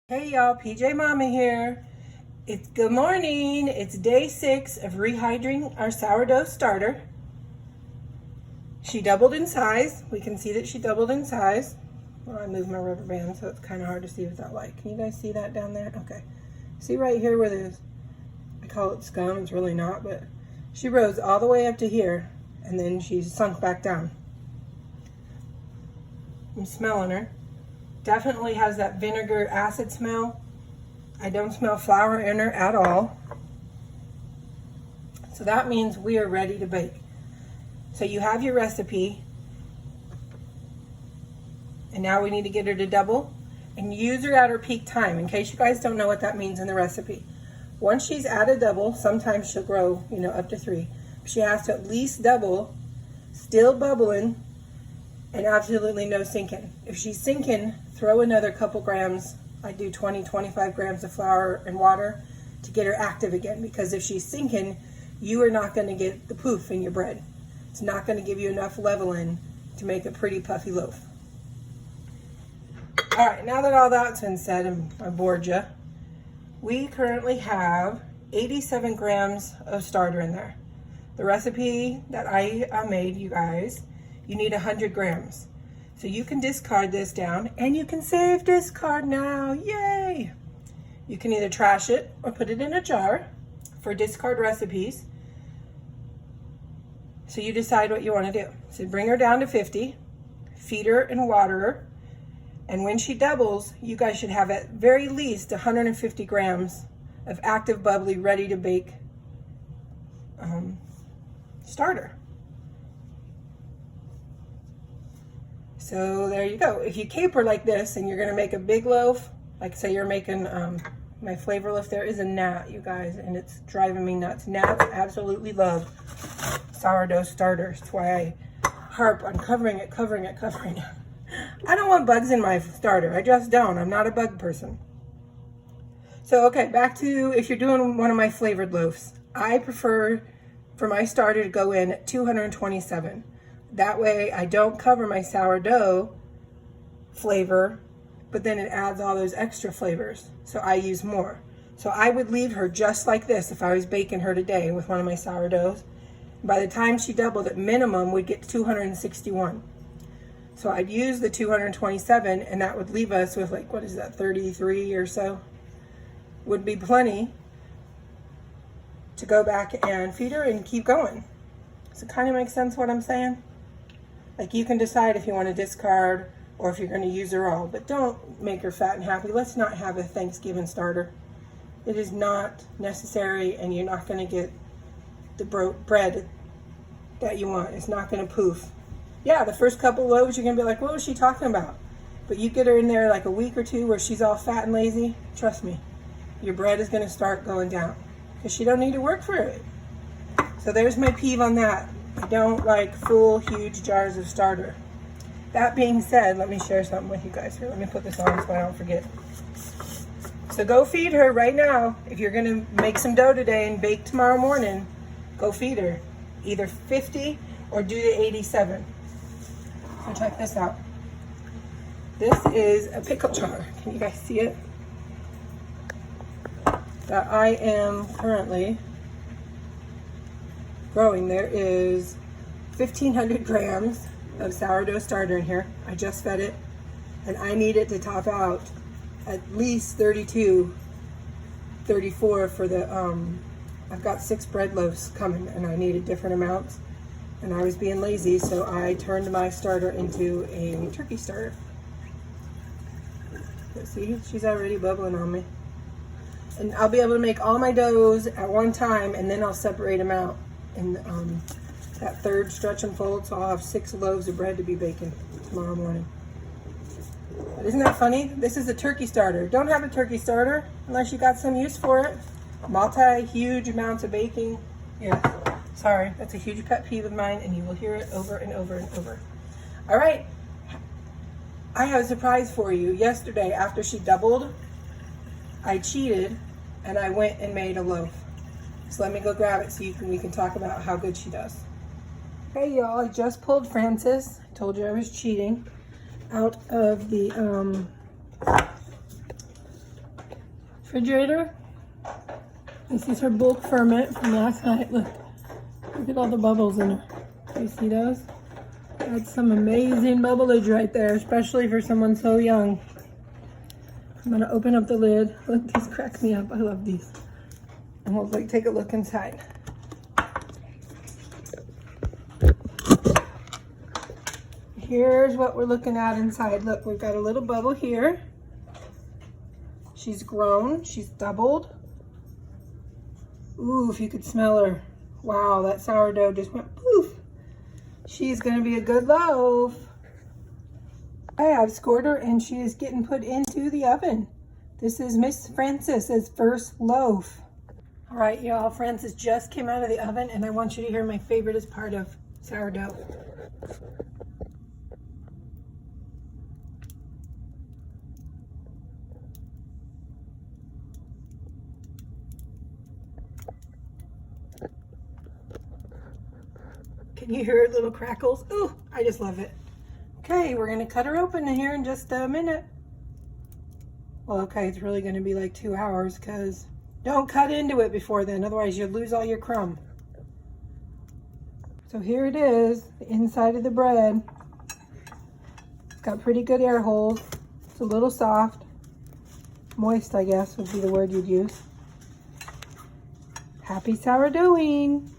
Hey y'all, PJ Mama here. It's good morning. It's day 6 of rehydrating our sourdough starter. She doubled in size. We can see that she doubled in size. Well, I moved my rubber band, so it's kind of hard to see without light. Can you guys see that down there? Okay. See right here where there's, I call it scum, it's really not, but she rose all the way up to here, and then she sunk back down. I'm smelling her. Definitely has that vinegar acid smell. I don't smell flour in her at all. So that means we are ready to bake. So you have your recipe. And now we need to get her to double and use her at her peak time, in case you guys don't know what that means in the recipe. Once she's at a double, sometimes she'll grow, up to 3. She has to at least double, still bubbling, and absolutely no sinking. If she's sinking, throw another couple grams. I do 20-25 grams of flour and water to get her active again, because if she's sinking, you are not going to get the poof in your bread. It's not going to give you enough leveling to make a pretty puffy loaf. All right, now that all that's been said and I bored you, we currently have 87 grams of starter in there. The recipe that I made, you guys, you need 100 grams. So you can discard this down, and you can save discard now, yay! You can either trash it or put it in a jar for discard recipes. So you decide what you want to do. So bring her down to 50, feed her and water her, and when she doubles, you guys should have at very least 150 grams of active, bubbly, ready to bake starter. So there you go. If you caper like this and you're gonna make a big loaf, like say you're making my flavor loaf, there is a gnat, you guys, and it's driving me nuts. Gnats absolutely love sourdough starters. That's why I harp on covering it. I don't want bugs in my starter. I just don't. I'm not a bug person. So okay, back to if you're doing one of my flavored loaves. I prefer for my starter to go in at 227. That way I don't cover my sourdough flavor, but then it adds all those extra flavors. So I use more. So I would leave her just like this if I was baking her today with one of my sourdoughs. By the time she doubled, at minimum, we'd get 261. So I'd use the 227, and that would leave us with, like, what is that, 33 or so? Would be plenty to go back and feed her and keep going. Does it kind of make sense what I'm saying? Like, you can decide if you want to discard or if you're going to use her all, but don't make her fat and happy. Let's not have a Thanksgiving starter. It is not necessary, and you're not going to get the bread that you want. It's not going to poof. Yeah, the first couple loaves, you're going to be like, what was she talking about? But you get her in there like a week or two where she's all fat and lazy, trust me, your bread is going to start going down because she don't need to work for it. So there's my peeve on that. I don't like full, huge jars of starter. That being said, let me share something with you guys here. Let me put this on so I don't forget. So go feed her right now. If you're going to make some dough today and bake tomorrow morning, go feed her. Either 50 or do the 87. So check this out. This is a pickle jar. Can you guys see it? That I am currently growing. There is 1,500 grams of sourdough starter in here. I just fed it, and I need it to top out at least 32, 34 for the, I've got 6 bread loaves coming, and I needed different amounts, and I was being lazy, so I turned my starter into a turkey starter. But see, she's already bubbling on me. And I'll be able to make all my doughs at one time, and then I'll separate them out in that third stretch and fold, so I'll have 6 loaves of bread to be baking tomorrow morning. But isn't that funny? This is a turkey starter. Don't have a turkey starter unless you got some use for it. Huge amounts of baking. Yeah, sorry, that's a huge pet peeve of mine, and you will hear it over and over and over. All right, I have a surprise for you. Yesterday, after she doubled, I cheated, and I went and made a loaf. So let me go grab it so we can talk about how good she does. Hey y'all, I just pulled Francis. I told you I was cheating. Out of the refrigerator. This is her bulk ferment from last night. Look at all the bubbles in her. Do you see those? That's some amazing bubbleage right there, especially for someone so young. I'm gonna open up the lid. Look, these crack me up. I love these. And we'll take a look inside. Here's what we're looking at inside. Look, we've got a little bubble here. She's grown, she's doubled. Ooh, if you could smell her. Wow, that sourdough just went poof. She's gonna be a good loaf. I've scored her and she is getting put into the oven. This is Miss Francis's first loaf. All right, y'all, Francis just came out of the oven and I want you to hear my favoriteest part of sourdough. Can you hear little crackles? Ooh, I just love it. Okay, we're gonna cut her open here in just a minute. Well, okay, it's really gonna be like 2 hours because don't cut into it before then, otherwise you'll lose all your crumb. So here it is, the inside of the bread. It's got pretty good air holes. It's a little soft. Moist, I guess, would be the word you'd use. Happy sourdoughing!